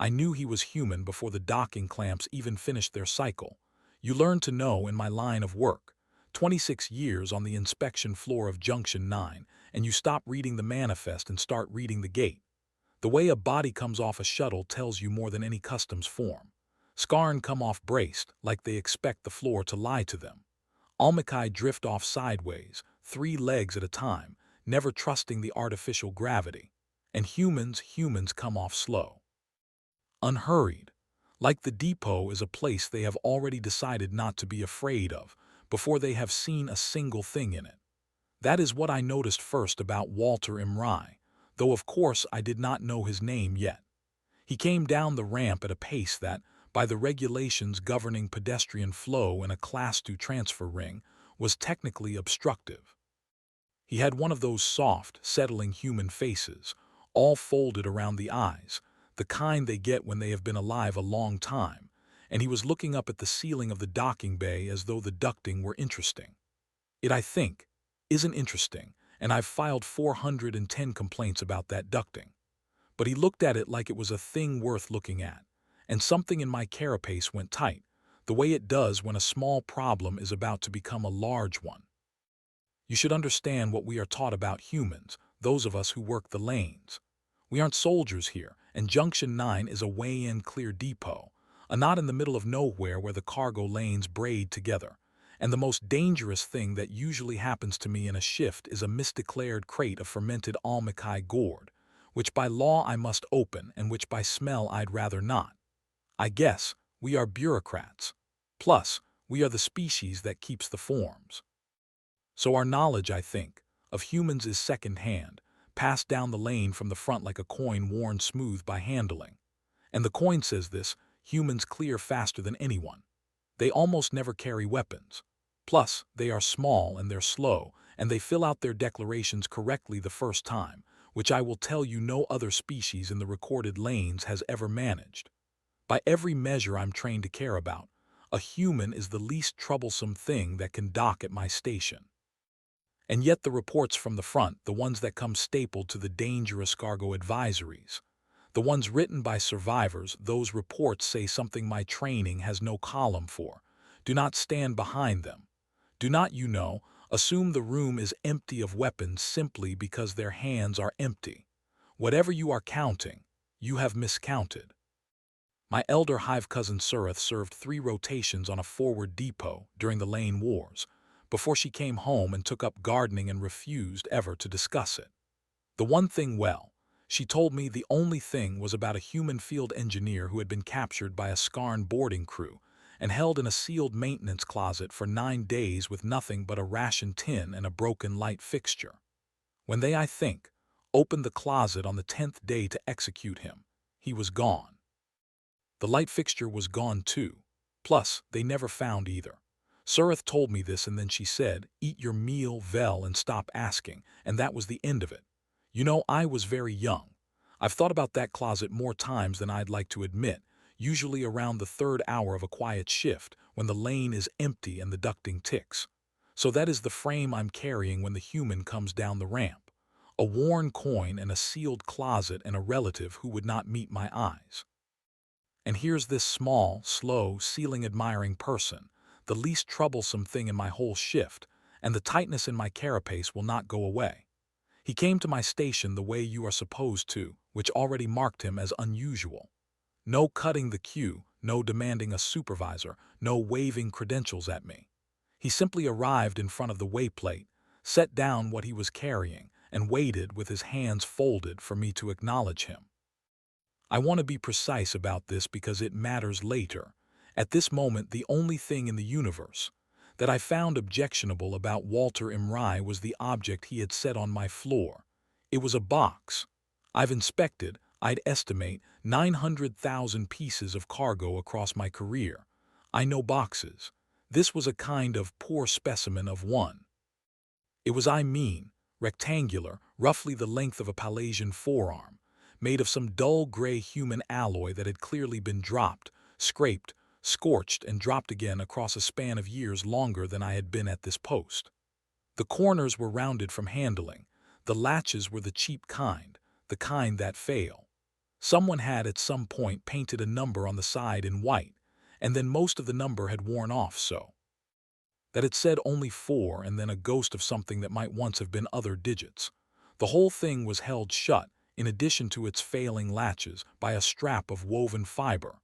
I knew he was human before the docking clamps even finished their cycle. You learn to know in my line of work. 26 years on the inspection floor of Junction 9, and you stop reading the manifest and start reading the gate. The way a body comes off a shuttle tells you more than any customs form. Skarn come off braced, like they expect the floor to lie to them. Almakai drift off sideways, 3 legs at a time, never trusting the artificial gravity. And humans come off slow. Unhurried. Like the depot is a place they have already decided not to be afraid of, before they have seen a single thing in it. That is what I noticed first about Walter Imrai, though of course I did not know his name yet. He came down the ramp at a pace that, by the regulations governing pedestrian flow in a Class 2 transfer ring, was technically obstructive. He had one of those soft, settling human faces, all folded around the eyes, the kind they get when they have been alive a long time, and he was looking up at the ceiling of the docking bay as though the ducting were interesting. It, I think, isn't interesting, and I've filed 410 complaints about that ducting. But he looked at it like it was a thing worth looking at, and something in my carapace went tight, the way it does when a small problem is about to become a large one. You should understand what we are taught about humans, those of us who work the lanes. We aren't soldiers here, and Junction 9 is a weigh-in clear depot, a knot in the middle of nowhere where the cargo lanes braid together. And the most dangerous thing that usually happens to me in a shift is a misdeclared crate of fermented almakai gourd, which by law I must open and which by smell I'd rather not. I guess we are bureaucrats. Plus, we are the species that keeps the forms. So our knowledge, I think, of humans is second-hand, passed down the lane from the front like a coin worn smooth by handling. And the coin says this: humans clear faster than anyone. They almost never carry weapons. Plus, they are small and they're slow, and they fill out their declarations correctly the first time, which I will tell you no other species in the recorded lanes has ever managed. By every measure I'm trained to care about, a human is the least troublesome thing that can dock at my station. And yet the reports from the front, the ones that come stapled to the dangerous cargo advisories, the ones written by survivors, those reports say something my training has no column for. Do not stand behind them. Do not, assume the room is empty of weapons simply because their hands are empty. Whatever you are counting, you have miscounted. My elder hive cousin Surith served 3 rotations on a forward depot during the lane wars, before she came home and took up gardening and refused ever to discuss it. The one thing, well, she told me the only thing was about a human field engineer who had been captured by a Skarn boarding crew and held in a sealed maintenance closet for 9 days with nothing but a ration tin and a broken light fixture. When they, I think, opened the closet on the 10th day to execute him, he was gone. The light fixture was gone too. Plus, they never found either. Surith told me this, and then she said, "Eat your meal, Vel, and stop asking," and that was the end of it. I was very young. I've thought about that closet more times than I'd like to admit, usually around the 3rd hour of a quiet shift, when the lane is empty and the ducting ticks. So that is the frame I'm carrying when the human comes down the ramp. A worn coin and a sealed closet and a relative who would not meet my eyes. And here's this small, slow, ceiling-admiring person, the least troublesome thing in my whole shift, and the tightness in my carapace will not go away. He came to my station the way you are supposed to, which already marked him as unusual. No cutting the queue, no demanding a supervisor, no waving credentials at me. He simply arrived in front of the wayplate, set down what he was carrying, and waited with his hands folded for me to acknowledge him. I want to be precise about this because it matters later. At this moment, the only thing in the universe that I found objectionable about Walter Imrai was the object he had set on my floor. It was a box. I've inspected, I'd estimate, 900,000 pieces of cargo across my career. I know boxes. This was a kind of poor specimen of one. It was, rectangular, roughly the length of a Palasian forearm, made of some dull gray human alloy that had clearly been dropped, scraped, scorched, and dropped again across a span of years longer than I had been at this post. The corners were rounded from handling. The latches were the cheap kind, the kind that fail. Someone had at some point painted a number on the side in white, and then most of the number had worn off so that it said only 4 and then a ghost of something that might once have been other digits. The whole thing was held shut, in addition to its failing latches, by a strap of woven fiber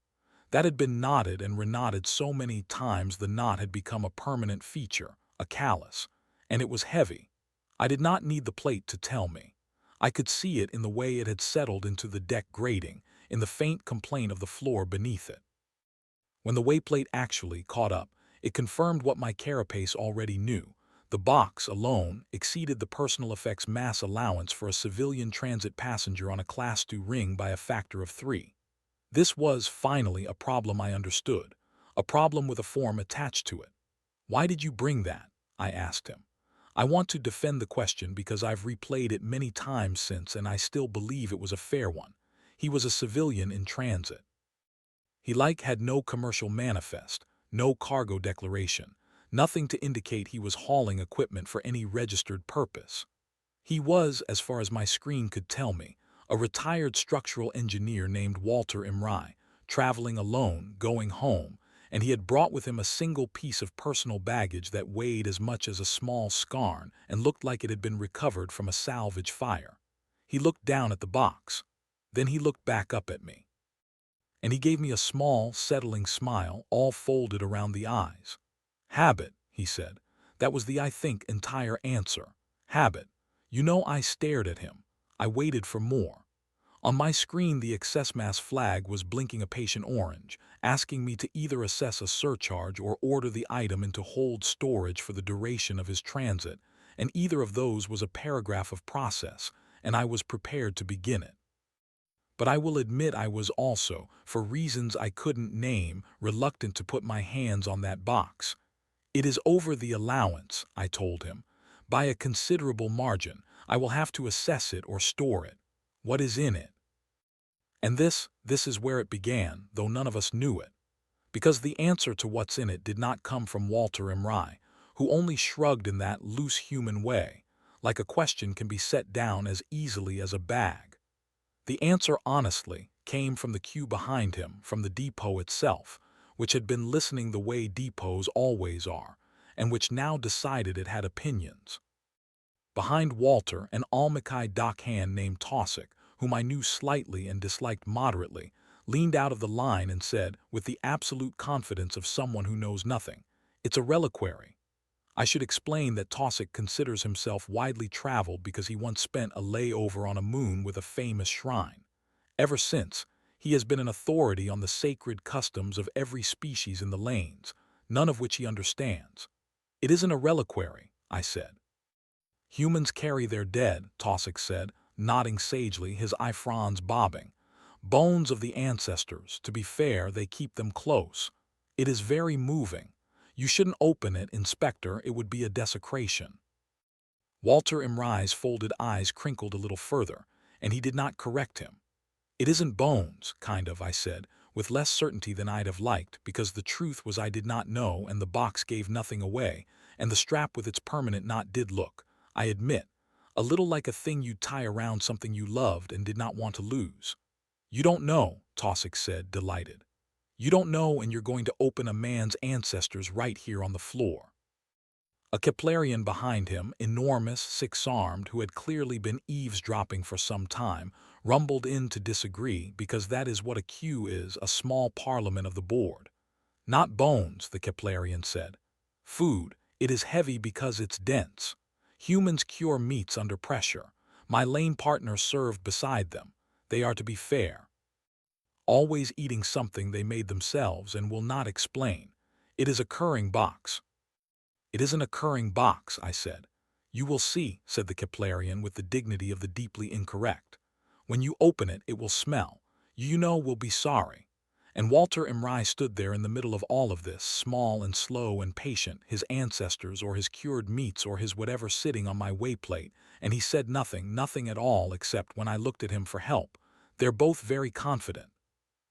that had been knotted and reknotted so many times the knot had become a permanent feature, a callus, and it was heavy. I did not need the plate to tell me. I could see it in the way it had settled into the deck grating, in the faint complaint of the floor beneath it. When the wayplate actually caught up, it confirmed what my carapace already knew. The box, alone, exceeded the personal effects mass allowance for a civilian transit passenger on a Class II ring by a factor of 3. This was, finally, a problem I understood, a problem with a form attached to it. "Why did you bring that?" I asked him. I want to defend the question because I've replayed it many times since and I still believe it was a fair one. He was a civilian in transit. He had no commercial manifest, no cargo declaration, nothing to indicate he was hauling equipment for any registered purpose. He was, as far as my screen could tell me, a retired structural engineer named Walter Imrai, traveling alone, going home, and he had brought with him a single piece of personal baggage that weighed as much as a small scarn and looked like it had been recovered from a salvage fire. He looked down at the box. Then he looked back up at me. And he gave me a small, settling smile, all folded around the eyes. "Habit," he said. That was the, I think, entire answer. Habit. You know, I stared at him. I waited for more. On my screen, the excess mass flag was blinking a patient orange, asking me to either assess a surcharge or order the item into hold storage for the duration of his transit, and either of those was a paragraph of process, and I was prepared to begin it. But I will admit I was also, for reasons I couldn't name, reluctant to put my hands on that box. "It is over the allowance," I told him. "By a considerable margin. I will have to assess it or store it. What is in it?" And this is where it began, though none of us knew it. Because the answer to what's in it did not come from Walter Imrai, who only shrugged in that loose human way, like a question can be set down as easily as a bag. The answer, honestly, came from the queue behind him, from the depot itself, which had been listening the way depots always are, and which now decided it had opinions. Behind Walter, an Almakai dockhand named Taussig, whom I knew slightly and disliked moderately, leaned out of the line and said, with the absolute confidence of someone who knows nothing, "It's a reliquary." I should explain that Taussig considers himself widely traveled because he once spent a layover on a moon with a famous shrine. Ever since, he has been an authority on the sacred customs of every species in the lanes, none of which he understands. "It isn't a reliquary," I said. "Humans carry their dead," Taussig said, nodding sagely, his eye fronds bobbing. "Bones of the ancestors. To be fair, they keep them close. It is very moving. You shouldn't open it, Inspector, it would be a desecration." Walter Imrai's folded eyes crinkled a little further, and he did not correct him. "It isn't bones, kind of," I said, with less certainty than I'd have liked, because the truth was I did not know and the box gave nothing away, and the strap with its permanent knot did look, I admit, a little like a thing you'd tie around something you loved and did not want to lose. "You don't know," Taussig said, delighted. "You don't know, and you're going to open a man's ancestors right here on the floor." A Keplerian behind him, enormous, six-armed, who had clearly been eavesdropping for some time, rumbled in to disagree because that is what a queue is, a small parliament of the board. "Not bones," the Keplerian said. "Food. It is heavy because it's dense. Humans cure meats under pressure. My lane partner served beside them. They are, to be fair, always eating something they made themselves and will not explain. It is a curring box." "It isn't a curring box," I said. "You will see," said the Keplerian with the dignity of the deeply incorrect. "When you open it, it will smell. You know, will be sorry." And Walter Imrai stood there in the middle of all of this, small and slow and patient, his ancestors or his cured meats or his whatever sitting on my wayplate, and he said nothing, nothing at all, except when I looked at him for help. "They're both very confident."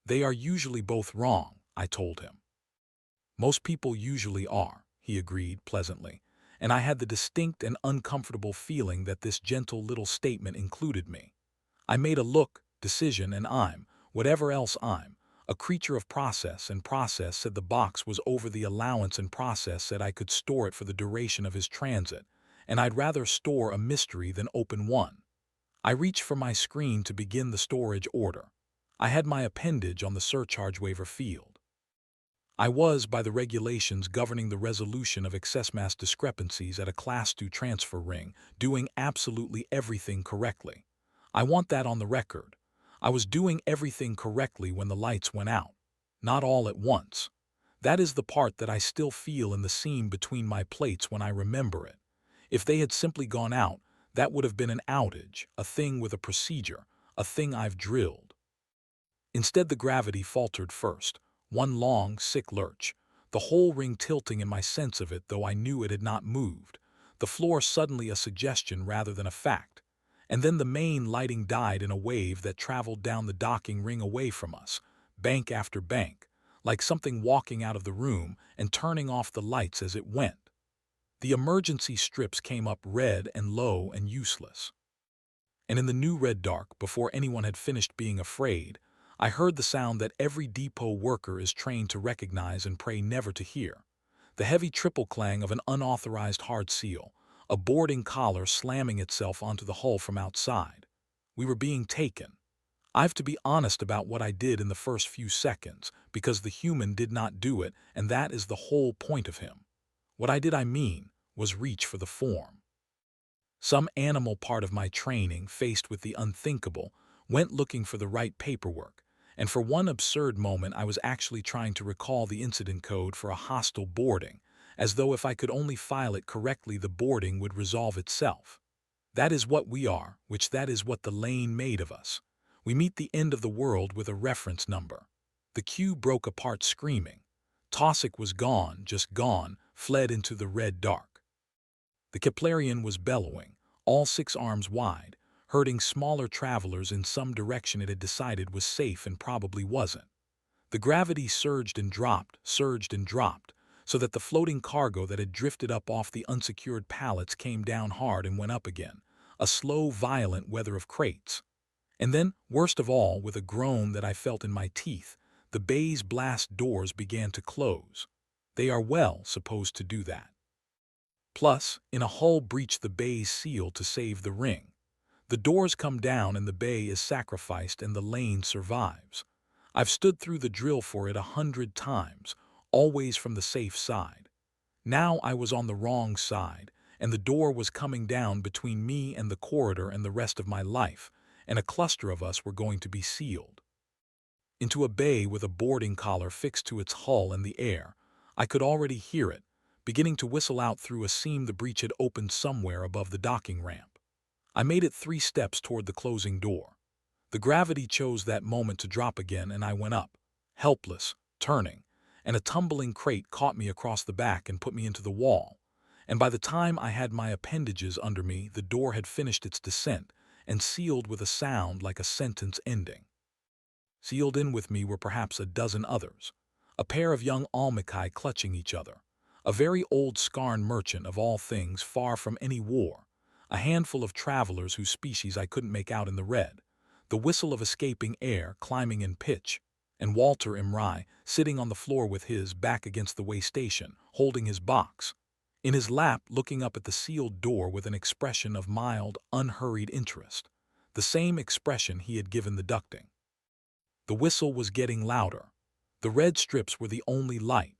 "They are usually both wrong," I told him. "Most people usually are," he agreed pleasantly, and I had the distinct and uncomfortable feeling that this gentle little statement included me. I made a look, decision, and whatever else a creature of process, and process said the box was over the allowance, and process said I could store it for the duration of his transit, and I'd rather store a mystery than open one. I reached for my screen to begin the storage order. I had my appendage on the surcharge waiver field. I was, by the regulations governing the resolution of excess mass discrepancies at a Class 2 transfer ring, doing absolutely everything correctly. I want that on the record. I was doing everything correctly when the lights went out. Not all at once. That is the part that I still feel in the seam between my plates when I remember it. If they had simply gone out, that would have been an outage, a thing with a procedure, a thing I've drilled. Instead, the gravity faltered first, one long, sick lurch, the whole ring tilting in my sense of it, though I knew it had not moved, the floor suddenly a suggestion rather than a fact, and then the main lighting died in a wave that traveled down the docking ring away from us, bank after bank, like something walking out of the room and turning off the lights as it went. The emergency strips came up red and low and useless. And in the new red dark, before anyone had finished being afraid, I heard the sound that every depot worker is trained to recognize and pray never to hear. The heavy triple clang of an unauthorized hard seal, a boarding collar slamming itself onto the hull from outside. We were being taken. I've to be honest about what I did in the first few seconds, because the human did not do it, and that is the whole point of him. What I did, was reach for the form. Some animal part of my training, faced with the unthinkable, went looking for the right paperwork, and for one absurd moment I was actually trying to recall the incident code for a hostile boarding, as though if I could only file it correctly the boarding would resolve itself. That is what we are, that is what the lane made of us. We meet the end of the world with a reference number. The queue broke apart screaming. Tosic was gone, just gone, fled into the red dark. The Keplerian was bellowing, all 6 arms wide, herding smaller travelers in some direction it had decided was safe and probably wasn't. The gravity surged and dropped, so that the floating cargo that had drifted up off the unsecured pallets came down hard and went up again, a slow, violent weather of crates. And then, worst of all, with a groan that I felt in my teeth, the bay's blast doors began to close. They are supposed to do that. Plus, in a hull breach the bay's seal to save the ring. The doors come down and the bay is sacrificed and the lane survives. I've stood through the drill for it 100 times, always from the safe side. Now I was on the wrong side, and the door was coming down between me and the corridor and the rest of my life, and a cluster of us were going to be sealed. Into a bay with a boarding collar fixed to its hull in the air. I could already hear it, beginning to whistle out through a seam the breach had opened somewhere above the docking ramp. I made it 3 steps toward the closing door. The gravity chose that moment to drop again, and I went up, helpless, turning, and a tumbling crate caught me across the back and put me into the wall. And by the time I had my appendages under me, the door had finished its descent and sealed with a sound like a sentence ending. Sealed in with me were perhaps a dozen others, a pair of young Almakai clutching each other, a very old Skarn merchant of all things far from any war, a handful of travelers whose species I couldn't make out in the red, the whistle of escaping air climbing in pitch, and Walter Imrai sitting on the floor with his back against the way station, holding his box, in his lap looking up at the sealed door with an expression of mild, unhurried interest, the same expression he had given the ducting. The whistle was getting louder. The red strips were the only light.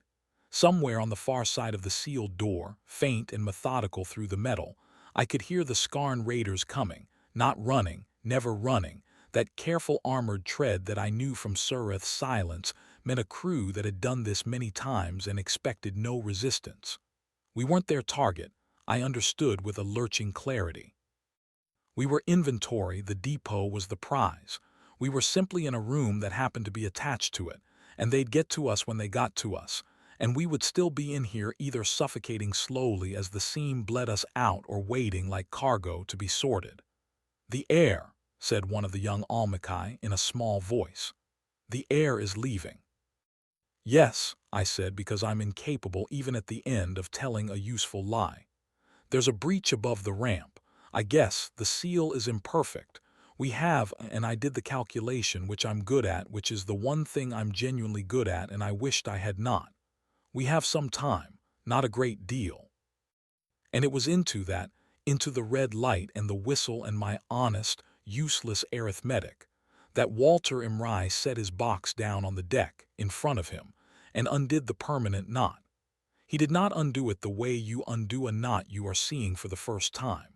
Somewhere on the far side of the sealed door, faint and methodical through the metal, I could hear the Skarn raiders coming, not running, never running, that careful armored tread that I knew from Sureth's silence meant a crew that had done this many times and expected no resistance. We weren't their target, I understood with a lurching clarity. We were inventory, the depot was the prize. We were simply in a room that happened to be attached to it, and they'd get to us when they got to us, and we would still be in here either suffocating slowly as the seam bled us out or waiting like cargo to be sorted. "The air," said one of the young Almakai in a small voice. "The air is leaving." "Yes," I said, because I'm incapable even at the end of telling a useful lie. "There's a breach above the ramp. I guess the seal is imperfect. We have, and I did the calculation, which I'm good at, which is the one thing I'm genuinely good at and I wished I had not. We have some time, not a great deal. And it was into the red light and the whistle and my honest, useless arithmetic, that Walter Imrai set his box down on the deck in front of him and undid the permanent knot. He did not undo it the way you undo a knot you are seeing for the first time.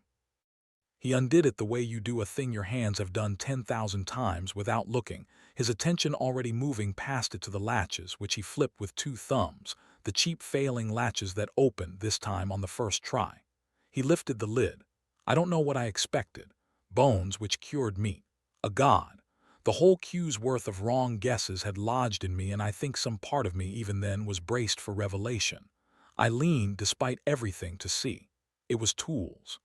He undid it the way you do a thing your hands have done 10,000 times without looking, his attention already moving past it to the latches, which he flipped with two thumbs, the cheap failing latches that opened this time on the first try. He lifted the lid. I don't know what I expected. Bones which cured meat. A god. The whole cue's worth of wrong guesses had lodged in me, and I think some part of me even then was braced for revelation. I leaned, despite everything, to see. It was tools.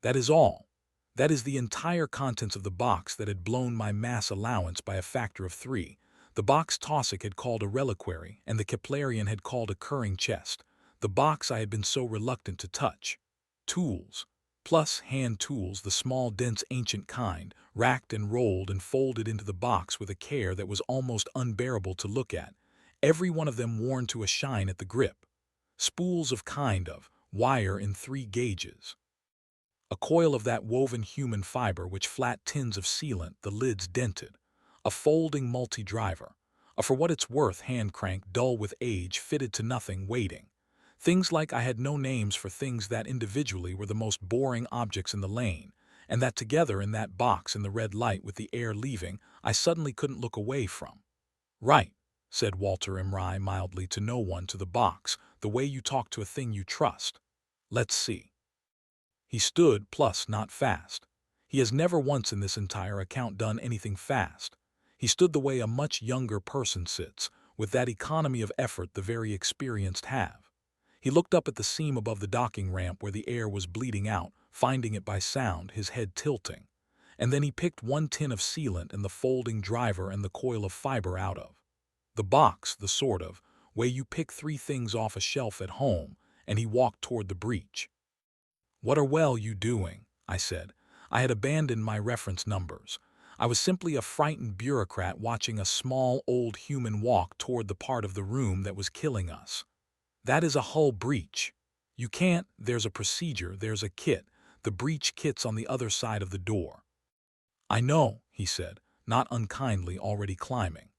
That is all. That is the entire contents of the box that had blown my mass allowance by a factor of 3. The box Taussig had called a reliquary, and the Keplerian had called a curing chest. The box I had been so reluctant to touch. Tools. Plus hand tools, the small, dense, ancient kind, racked and rolled and folded into the box with a care that was almost unbearable to look at, every one of them worn to a shine at the grip. Spools of wire in 3 gauges. A coil of that woven human fiber which flat tins of sealant, the lids dented. A folding multi-driver. A for what it's worth hand crank, dull with age, fitted to nothing, waiting. Things like I had no names for things that individually were the most boring objects in the lane, and that together in that box in the red light with the air leaving, I suddenly couldn't look away from. Right, said Walter Imrai mildly to no one, to the box, the way you talk to a thing you trust. Let's see. He stood, plus not fast. He has never once in this entire account done anything fast. He stood the way a much younger person sits, with that economy of effort the very experienced have. He looked up at the seam above the docking ramp where the air was bleeding out, finding it by sound, his head tilting. And then he picked 1 tin of sealant and the folding driver and the coil of fiber out of the box, the sort of way you pick 3 things off a shelf at home, and he walked toward the breach. "What are you doing?" I said. I had abandoned my reference numbers. I was simply a frightened bureaucrat watching a small, old human walk toward the part of the room that was killing us. That is a hull breach. You can't, there's a procedure, there's a kit. The breach kit's on the other side of the door. I know, he said, not unkindly, already climbing.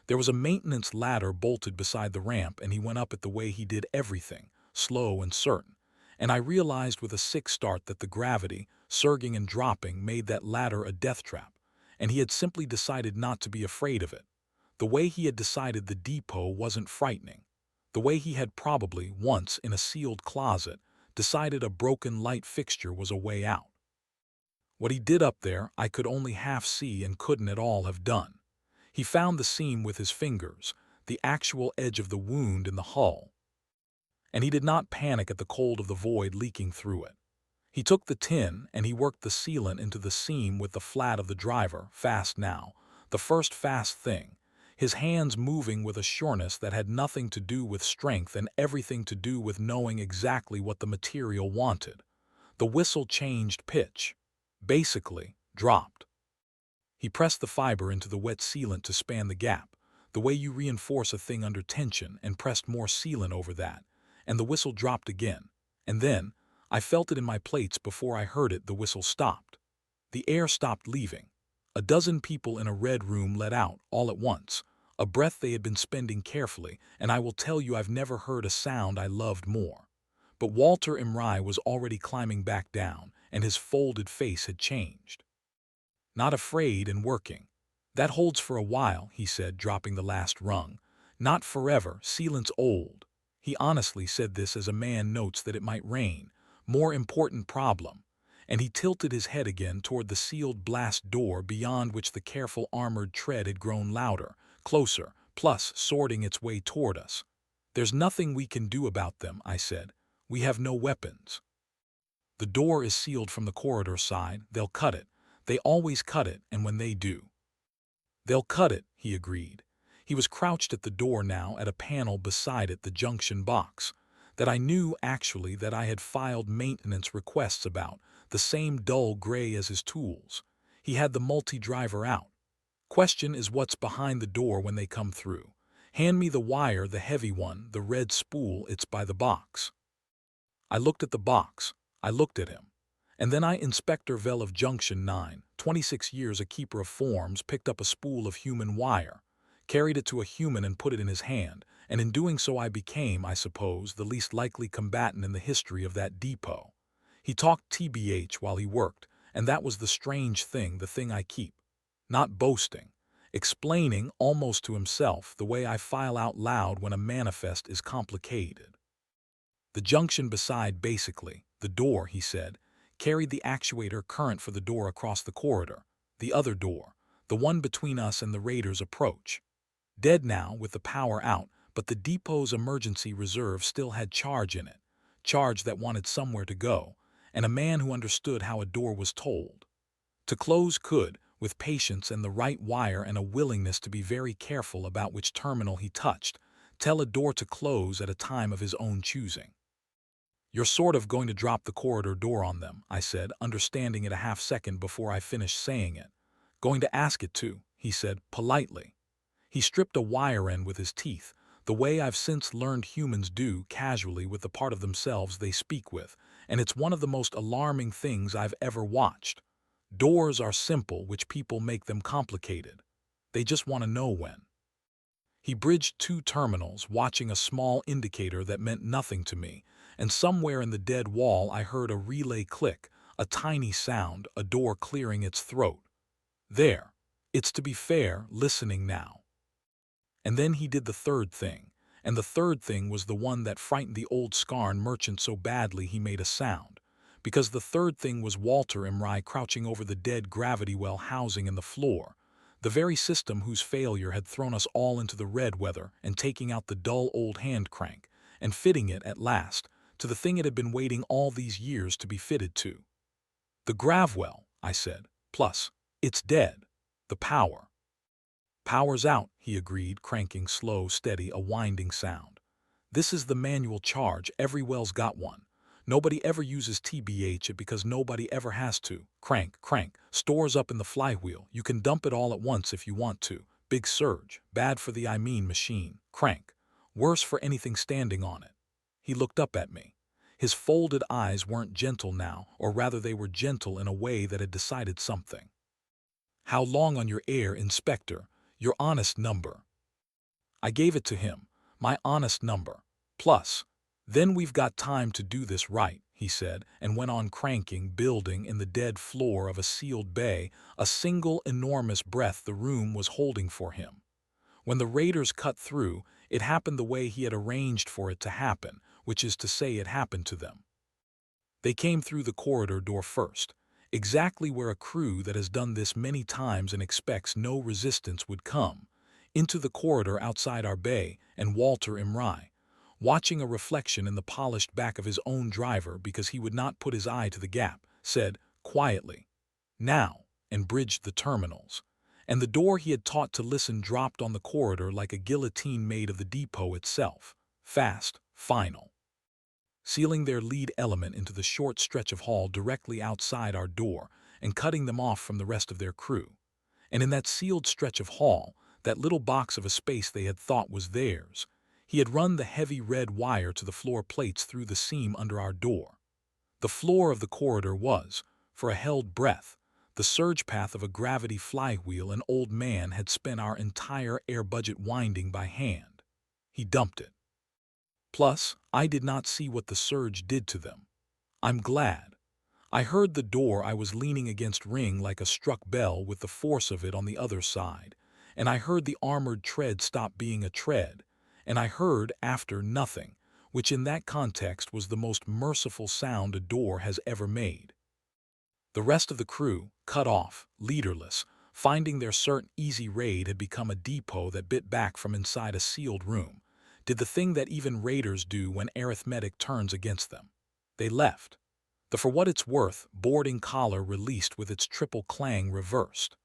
There was a maintenance ladder bolted beside the ramp, and he went up it the way he did everything, slow and certain. And I realized with a sick start that the gravity, surging and dropping, made that ladder a death trap, and he had simply decided not to be afraid of it. The way he had decided the depot wasn't frightening. The way he had probably, once in a sealed closet, decided a broken light fixture was a way out. What he did up there I could only half see and couldn't at all have done. He found the seam with his fingers, the actual edge of the wound in the hull. And he did not panic at the cold of the void leaking through it. He took the tin and he worked the sealant into the seam with the flat of the driver, fast now, the first fast thing, his hands moving with a sureness that had nothing to do with strength and everything to do with knowing exactly what the material wanted. The whistle changed pitch. Basically, dropped. He pressed the fiber into the wet sealant to span the gap, the way you reinforce a thing under tension, and pressed more sealant over that, and the whistle dropped again. And then, I felt it in my plates before I heard it, the whistle stopped. The air stopped leaving. A dozen people in a red room let out, all at once, a breath they had been spending carefully, and I will tell you I've never heard a sound I loved more. But Walter Imrai was already climbing back down, and his folded face had changed. Not afraid and working. That holds for a while, he said, dropping the last rung. Not forever, sealant's old. He honestly said this as a man notes that it might rain. More important problem. And he tilted his head again toward the sealed blast door beyond which the careful armored tread had grown louder, closer, plus sorting its way toward us. There's nothing we can do about them, I said. We have no weapons. The door is sealed from the corridor side. They'll cut it. They always cut it, and when they do, they'll cut it, he agreed. He was crouched at the door now, at a panel beside it, the junction box, that I knew actually that I had filed maintenance requests about, the same dull gray as his tools. He had the multi-driver out. Question is what's behind the door when they come through. Hand me the wire, the heavy one, the red spool, it's by the box. I looked at the box. I looked at him. And then Inspector Vell of Junction 9, 26 years a keeper of forms, picked up a spool of human wire, carried it to a human and put it in his hand, and in doing so I became, I suppose, the least likely combatant in the history of that depot. He talked TBH while he worked, and that was the strange thing, the thing I keep. Not boasting. Explaining, almost to himself, the way I file out loud when a manifest is complicated. The junction beside, basically, the door, he said, carried the actuator current for the door across the corridor, the other door, the one between us and the raiders' approach. Dead now with the power out, but the depot's emergency reserve still had charge in it, charge that wanted somewhere to go, and a man who understood how a door was told. To close could, with patience and the right wire and a willingness to be very careful about which terminal he touched, tell a door to close at a time of his own choosing. You're sort of going to drop the corridor door on them, I said, understanding it a half-second before I finished saying it. Going to ask it to, he said, politely. He stripped a wire end with his teeth, the way I've since learned humans do casually with the part of themselves they speak with, and it's one of the most alarming things I've ever watched. Doors are simple, which people make them complicated. They just want to know when. He bridged two terminals, watching a small indicator that meant nothing to me, and somewhere in the dead wall I heard a relay click, a tiny sound, a door clearing its throat. There. It's, to be fair, listening now. And then he did the third thing, and the third thing was the one that frightened the old Scarn merchant so badly he made a sound, because the third thing was Walter Imrai crouching over the dead gravity well housing in the floor, the very system whose failure had thrown us all into the red weather, and taking out the dull old hand crank, and fitting it, at last, to the thing it had been waiting all these years to be fitted to. The gravwell, I said, plus, it's dead. The power. Power's out, he agreed, cranking slow, steady, a winding sound. This is the manual charge, every well's got one. Nobody ever uses TBH it because nobody ever has to. Crank, crank, stores up in the flywheel. You can dump it all at once if you want to. Big surge, bad for the machine. Crank, worse for anything standing on it. He looked up at me. His folded eyes weren't gentle now, or rather they were gentle in a way that had decided something. How long on your air, Inspector? Your honest number. I gave it to him, my honest number. Plus, then we've got time to do this right, he said, and went on cranking, building in the dead floor of a sealed bay, a single enormous breath the room was holding for him. When the raiders cut through, it happened the way he had arranged for it to happen, which is to say it happened to them. They came through the corridor door first, exactly where a crew that has done this many times and expects no resistance would come, into the corridor outside our bay, and Walter Imrai, watching a reflection in the polished back of his own driver because he would not put his eye to the gap, said, quietly, now, and bridged the terminals. And the door he had taught to listen dropped on the corridor like a guillotine made of the depot itself, fast, final, sealing their lead element into the short stretch of hall directly outside our door and cutting them off from the rest of their crew. And in that sealed stretch of hall, that little box of a space they had thought was theirs, he had run the heavy red wire to the floor plates through the seam under our door. The floor of the corridor was, for a held breath, the surge path of a gravity flywheel an old man had spent our entire air budget winding by hand. He dumped it. Plus, I did not see what the surge did to them. I'm glad. I heard the door I was leaning against ring like a struck bell with the force of it on the other side, and I heard the armored tread stop being a tread, and I heard, after, nothing, which in that context was the most merciful sound a door has ever made. The rest of the crew, cut off, leaderless, finding their certain easy raid had become a depot that bit back from inside a sealed room, did the thing that even raiders do when arithmetic turns against them. They left. The for what it's worth boarding collar released with its triple clang reversed.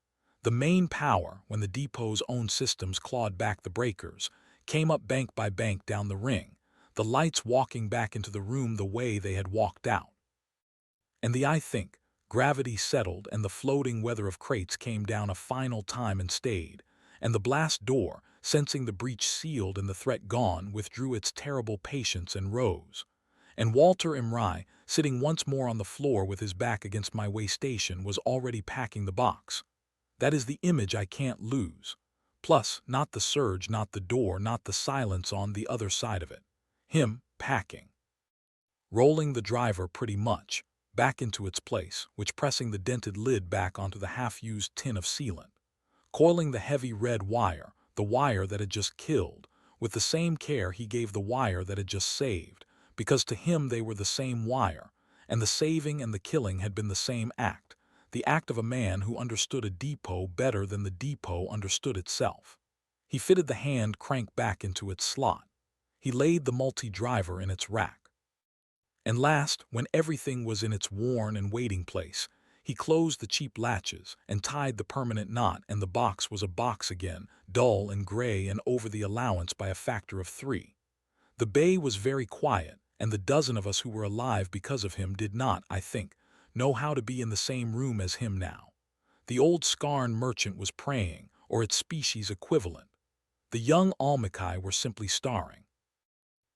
The main power, when the depot's own systems clawed back the breakers, came up bank by bank down the ring, the lights walking back into the room the way they had walked out. And the, I think, Gravity settled, and the floating weather of crates came down a final time and stayed, and the blast door, sensing the breach sealed and the threat gone, withdrew its terrible patience and rose. And Walter Imrai, sitting once more on the floor with his back against my way station, was already packing the box. That is the image I can't lose. Plus, not the surge, not the door, not the silence on the other side of it. Him, packing. Rolling the driver pretty much back into its place, which pressing the dented lid back onto the half-used tin of sealant. Coiling the heavy red wire, the wire that had just killed, with the same care he gave the wire that had just saved, because to him they were the same wire, and the saving and the killing had been the same act, the act of a man who understood a depot better than the depot understood itself. He fitted the hand crank back into its slot. He laid the multi-driver in its rack. And last, when everything was in its worn and waiting place, he closed the cheap latches and tied the permanent knot, and the box was a box again, dull and gray and over the allowance by a factor of 3. The bay was very quiet, and the dozen of us who were alive because of him did not, I think, know how to be in the same room as him now. The old Scarn merchant was praying, or its species equivalent. The young Almakai were simply starring.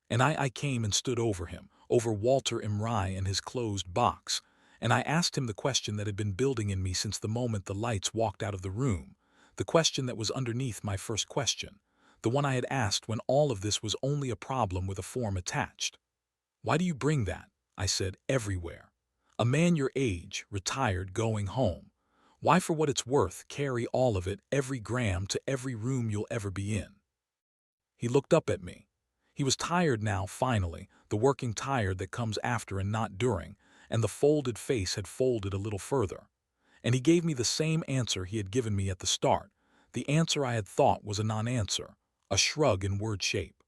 And I came and stood over him, over Walter Imrai and his closed box, and I asked him the question that had been building in me since the moment the lights walked out of the room, the question that was underneath my first question, the one I had asked when all of this was only a problem with a form attached. "Why do you bring that?" I said, "everywhere? A man your age, retired, going home. Why, for what it's worth, carry all of it, every gram, to every room you'll ever be in?" He looked up at me. He was tired now, finally, the working tired that comes after and not during, and the folded face had folded a little further. And he gave me the same answer he had given me at the start, the answer I had thought was a non-answer, a shrug in word shape.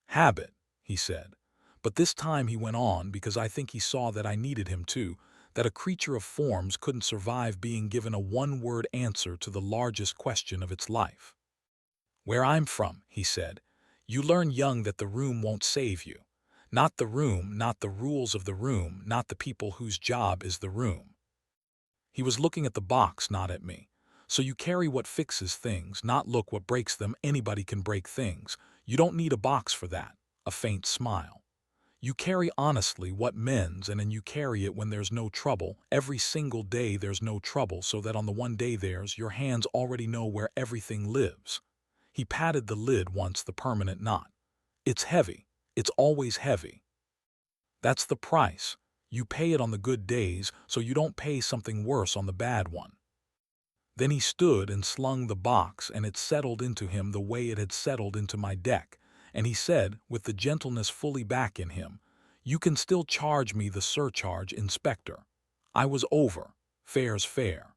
"Habit," he said. But this time he went on, because I think he saw that I needed him too, that a creature of forms couldn't survive being given a one-word answer to the largest question of its life. "Where I'm from," he said, "you learn young that the room won't save you. Not the room, not the rules of the room, not the people whose job is the room." He was looking at the box, not at me. "So you carry what fixes things, not look what breaks them. Anybody can break things. You don't need a box for that." A faint smile. "You carry honestly what mends, and you carry it when there's no trouble. Every single day there's no trouble, so that on the one day your hands already know where everything lives." He patted the lid once, the permanent knot. "It's heavy. It's always heavy. That's the price. You pay it on the good days, so you don't pay something worse on the bad one." Then he stood and slung the box, and it settled into him the way it had settled into my deck, and he said, with the gentleness fully back in him, "You can still charge me the surcharge, Inspector. I was over. Fair's fair."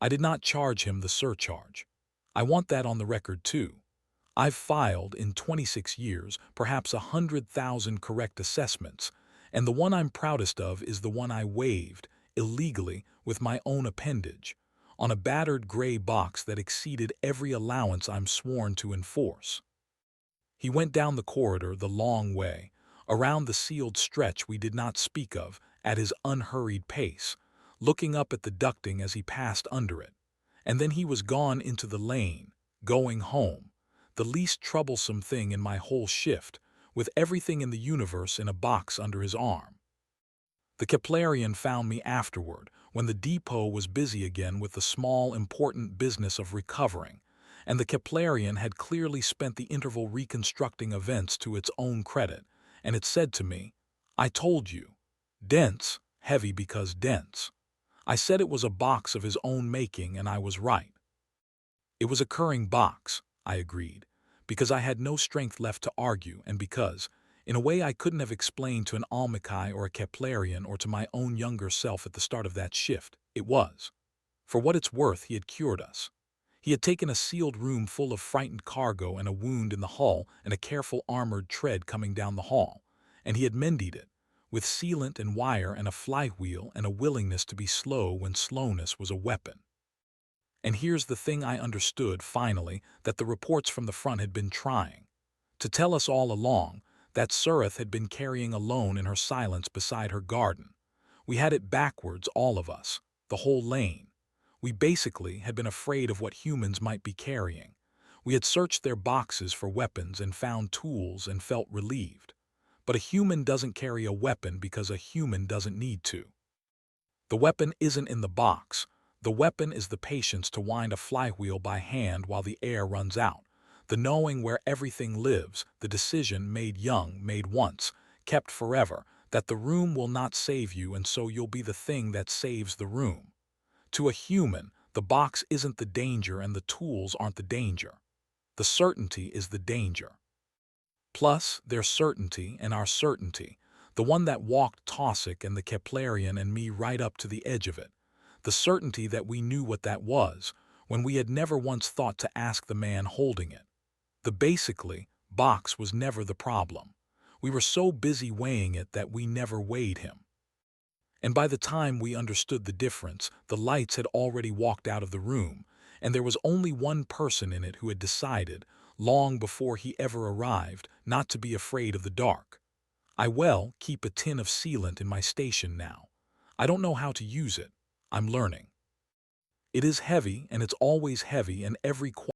I did not charge him the surcharge. I want that on the record too. I've filed, in 26 years, perhaps 100,000 correct assessments, and the one I'm proudest of is the one I waived, illegally, with my own appendage, on a battered gray box that exceeded every allowance I'm sworn to enforce. He went down the corridor the long way, around the sealed stretch we did not speak of, at his unhurried pace, looking up at the ducting as he passed under it, and then he was gone into the lane, going home, the least troublesome thing in my whole shift, with everything in the universe in a box under his arm. The Keplerian found me afterward, when the depot was busy again with the small, important business of recovering, and the Keplerian had clearly spent the interval reconstructing events to its own credit, and it said to me, "I told you. Dense, heavy because dense." I said it was a box of his own making, and I was right. It was a Curring box, I agreed, because I had no strength left to argue, and because, in a way I couldn't have explained to an Almakai or a Keplerian or to my own younger self at the start of that shift, it was. For what it's worth, he had cured us. He had taken a sealed room full of frightened cargo and a wound in the hull and a careful armored tread coming down the hall, and he had mended it, with sealant and wire and a flywheel and a willingness to be slow when slowness was a weapon. And here's the thing I understood, finally, that the reports from the front had been trying to tell us all along, that Surith had been carrying alone in her silence beside her garden, We had it backwards, all of us, the whole lane. We basically had been afraid of what humans might be carrying. We had searched their boxes for weapons and found tools and felt relieved. But a human doesn't carry a weapon because a human doesn't need to. The weapon isn't in the box. The weapon is the patience to wind a flywheel by hand while the air runs out, the knowing where everything lives, the decision made young, made once, kept forever, that the room will not save you and so you'll be the thing that saves the room. To a human, the box isn't the danger and the tools aren't the danger. The certainty is the danger. Plus, their certainty and our certainty, the one that walked Taussig and the Keplerian and me right up to the edge of it, the certainty that we knew what that was, when we had never once thought to ask the man holding it. The basically box was never the problem. We were so busy weighing it that we never weighed him. And by the time we understood the difference, the lights had already walked out of the room, and there was only one person in it who had decided, long before he ever arrived, not to be afraid of the dark. Keep a tin of sealant in my station now. I don't know how to use it. I'm learning. It is heavy, and it's always heavy, and every